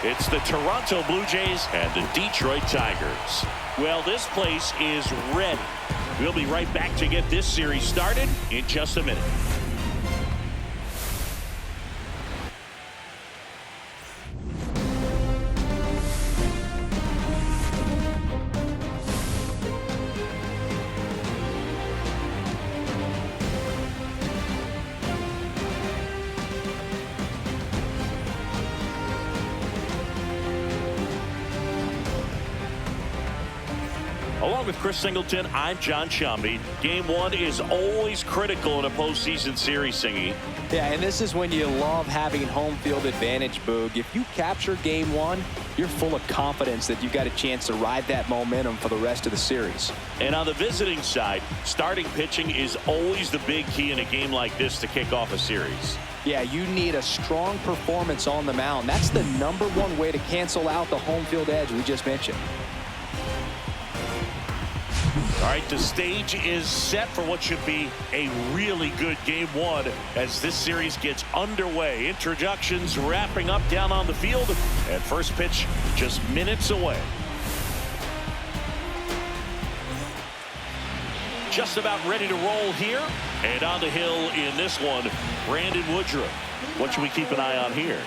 It's the Toronto Blue Jays and the Detroit Tigers. Well, this place is ready. We'll be right back to get this series started in just a minute. Along with Chris Singleton, I'm John Sciambi. Game one is always critical in a postseason series, Singy. Yeah, and this is when you love having home field advantage, Boog. If you capture game one, you're full of confidence that you've got a chance to ride that momentum for the rest of the series. And on the visiting side, starting pitching is always the big key in a game like this to kick off a series. Yeah, you need a strong performance on the mound. That's the #1 way to cancel out the home field edge we just mentioned. All right, the stage is set for what should be a really good game one as this series gets underway. Introductions wrapping up down on the field, and first pitch just minutes away. Just about ready to roll here, and on the hill in this one, Brandon Woodruff. What should we keep an eye on here?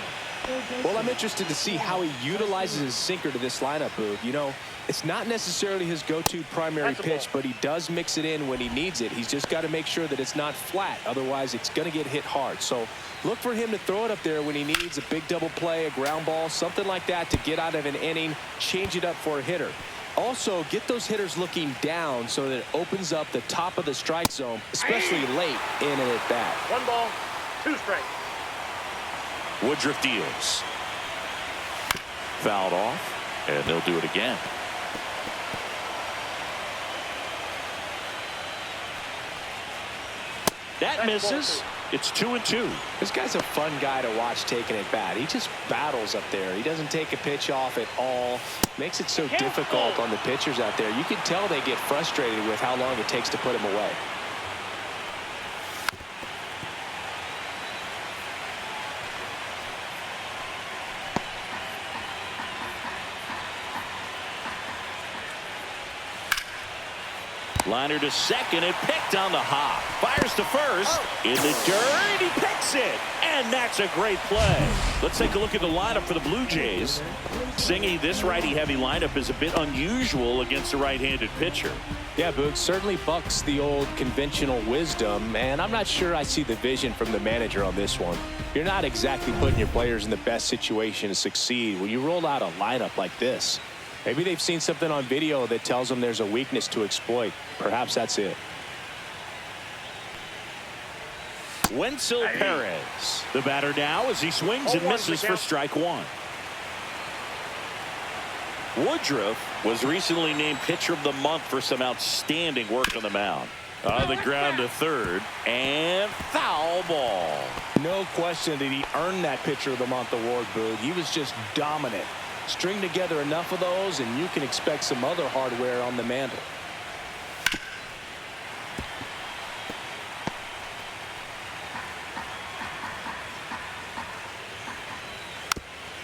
Well, I'm interested to see how he utilizes his sinker to this lineup, Boog. You know, it's not necessarily his go-to primary pitch, but he does mix it in when he needs it. He's just got to make sure that it's not flat. Otherwise, it's going to get hit hard. So look for him to throw it up there when he needs a big double play, a ground ball, something like that to get out of an inning, change it up for a hitter. Also, get those hitters looking down so that it opens up the top of the strike zone, especially late in an at-bat. 1 ball, 2 strikes. Woodruff deals. Fouled off, and they'll do it again. That misses. It's 2-2. This guy's a fun guy to watch taking at bat. He just battles up there. He doesn't take a pitch off at all. Makes it so difficult on the pitchers out there. You can tell they get frustrated with how long it takes to put him away. Liner to second and picked on the hop. Fires to first. In the dirt. He picks it. And that's a great play. Let's take a look at the lineup for the Blue Jays. Singy, this righty-heavy lineup is a bit unusual against a right-handed pitcher. Yeah, Boog, certainly bucks the old conventional wisdom, and I'm not sure I see the vision from the manager on this one. You're not exactly putting your players in the best situation to succeed when you roll out a lineup like this. Maybe they've seen something on video that tells them there's a weakness to exploit. Perhaps that's it. Wenzel Perez, the batter now as he swings and misses for strike one. Woodruff was recently named Pitcher of the Month for some outstanding work on the mound. On the ground to third, and foul ball. No question that he earned that Pitcher of the Month award, Boog. He was just dominant. String together enough of those, and you can expect some other hardware on the mantle.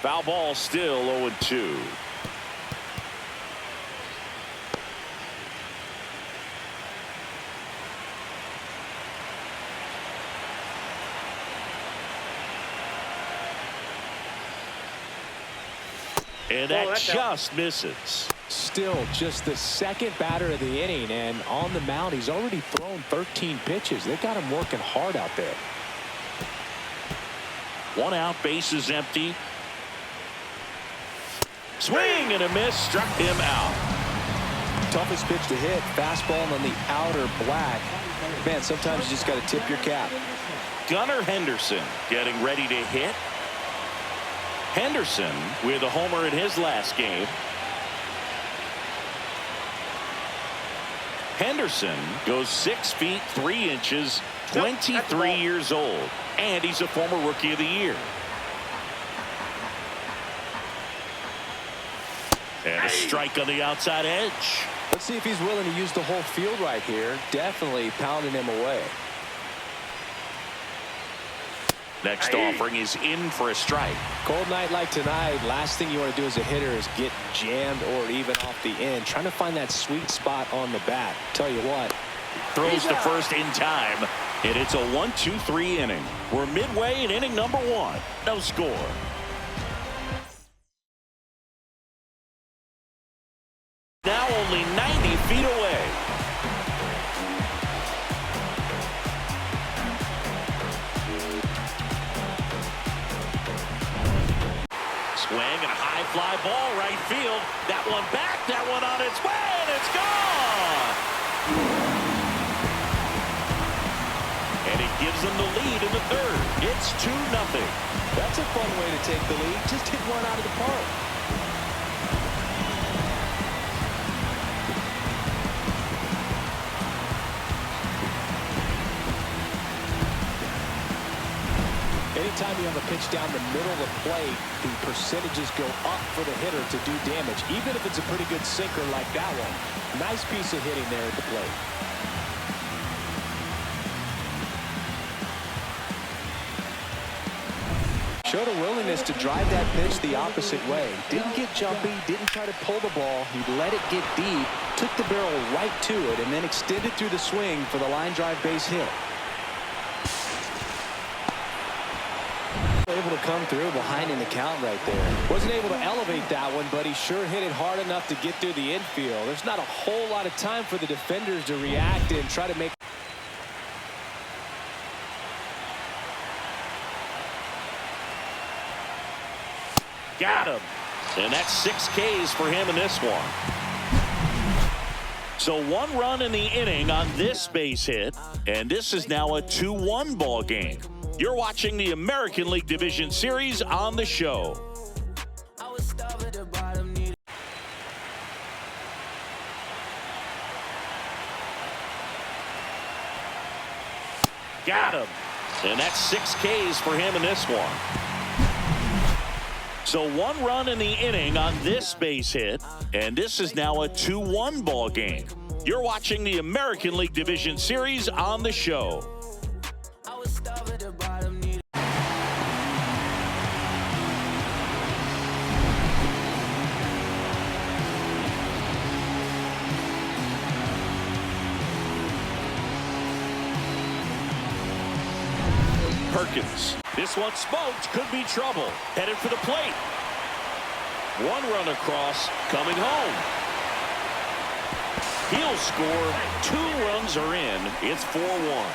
Foul ball, still 0-2. And that just misses. Still just the second batter of the inning, and on the mound he's already thrown 13 pitches. They got him working hard out there. 1 out, base is empty. Swing and a miss, struck him out. Toughest pitch to hit, fastball on the outer black. Man, sometimes you just got to tip your cap. Gunnar Henderson getting ready to hit. Henderson with a homer in his last game. Henderson goes 6 feet 3 inches, 23 years old, and he's a former Rookie of the Year. And a strike on the outside edge. Let's see if he's willing to use the whole field right here. Definitely pounding him away. Next offering is in for a strike. Cold night like tonight, last thing you want to do as a hitter is get jammed or even off the end. Trying to find that sweet spot on the bat. Tell you what. Throws to first in time, and it's a 1-2-3 inning. We're midway in inning number 1. No score. Now only 90 feet away. Swing and a high fly ball right field. That one back, that one on its way, and it's gone. And it gives them the lead in the third. It's 2-0. That's a fun way to take the lead. Just hit one out of the park. Anytime you have a pitch down the middle of the plate, the percentages go up for the hitter to do damage, even if it's a pretty good sinker like that one. Nice piece of hitting there at the plate. Showed a willingness to drive that pitch the opposite way. Didn't get jumpy, didn't try to pull the ball. He let it get deep, took the barrel right to it, and then extended through the swing for the line drive base hit. Able to come through behind in the count right there. Wasn't able to elevate that one, but he sure hit it hard enough to get through the infield. There's not a whole lot of time for the defenders to react and try to make. Got him. And that's 6 Ks for him in this one. So 1 run in the inning on this base hit, and this is now a 2-1 ball game. You're watching the American League Division Series on the show. Got him. And that's 6 Ks for him in this one. So 1 run in the inning on this base hit, and this is now a 2-1 ball game. You're watching the American League Division Series on the show. Perkins. This one smoked. Could be trouble. Headed for the plate. 1 run across. Coming home. He'll score. 2 runs are in. It's 4-1.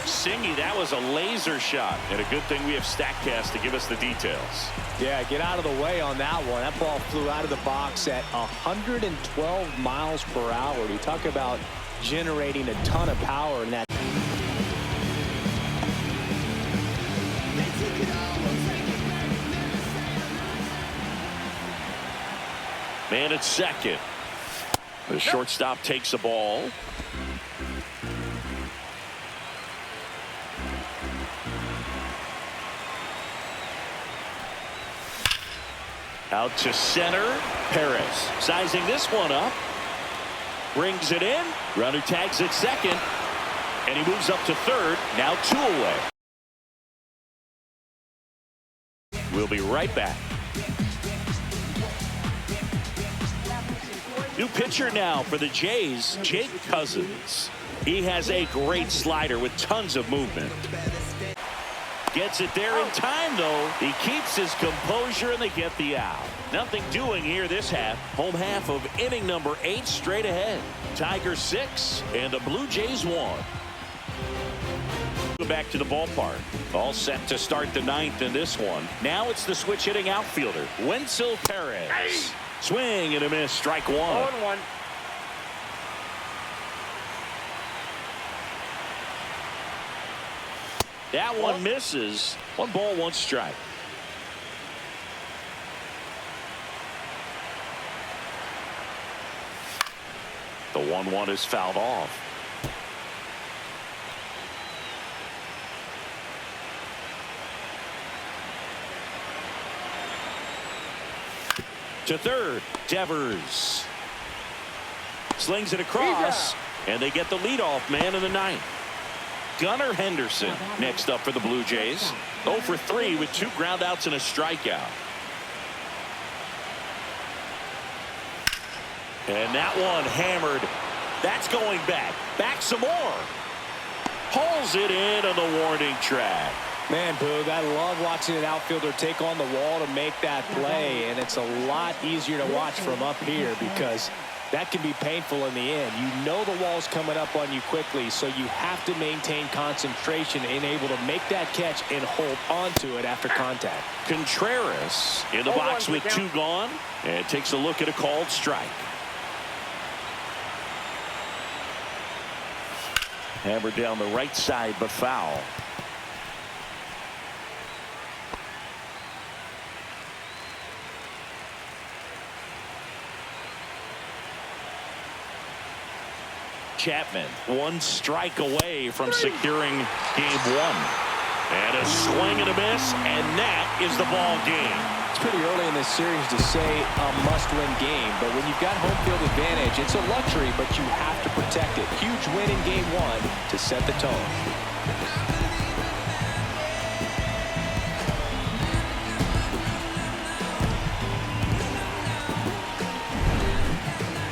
Singy, that was a laser shot. And a good thing we have StatCast to give us the details. Yeah, get out of the way on that one. That ball flew out of the box at 112 miles per hour. You talk about generating a ton of power in that. Man at second. The shortstop takes the ball. Out to center. Perez sizing this one up. Brings it in. Runner tags at second. And he moves up to third. Now 2 away. We'll be right back. New pitcher now for the Jays, Jake Cousins. He has a great slider with tons of movement. Gets it there in time, though. He keeps his composure, and they get the out. Nothing doing here this half. Home half of inning number 8 straight ahead. Tigers 6 and the Blue Jays 1. Go back to the ballpark. All set to start the 9th in this one. Now it's the switch hitting outfielder, Wenzel Perez. Swing and a miss. Strike 1. 0-1. That one misses. 1 ball, 1 strike. The 1-1 is fouled off. To third, Devers. Slings it across, and they get the leadoff man in the 9th. Gunnar Henderson next up for the Blue Jays. 0 for 3 with 2 groundouts and a strikeout. And that one hammered. That's going back. Back some more. Pulls it in on the warning track. Man, Boog, I love watching an outfielder take on the wall to make that play, and it's a lot easier to watch from up here because that can be painful in the end. You know the wall's coming up on you quickly, so you have to maintain concentration and able to make that catch and hold onto it after contact. Contreras in the box with 2 gone, and takes a look at a called strike. Hammered down the right side, but foul. Chapman 1 strike away from securing game 1. And a swing and a miss, and that is the ball game. It's pretty early in this series to say a must-win game, but when you've got home field advantage, it's a luxury, but you have to protect it. Huge win in game 1 to set the tone.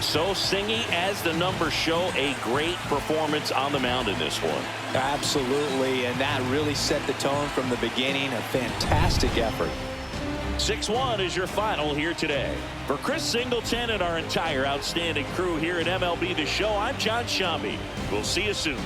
So Singy, as the numbers show, a great performance on the mound in this one. Absolutely, and that really set the tone from the beginning. A fantastic effort. 6-1 is your final here today. For Chris Singleton and our entire outstanding crew here at MLB The Show, I'm John Shambi. We'll see you soon.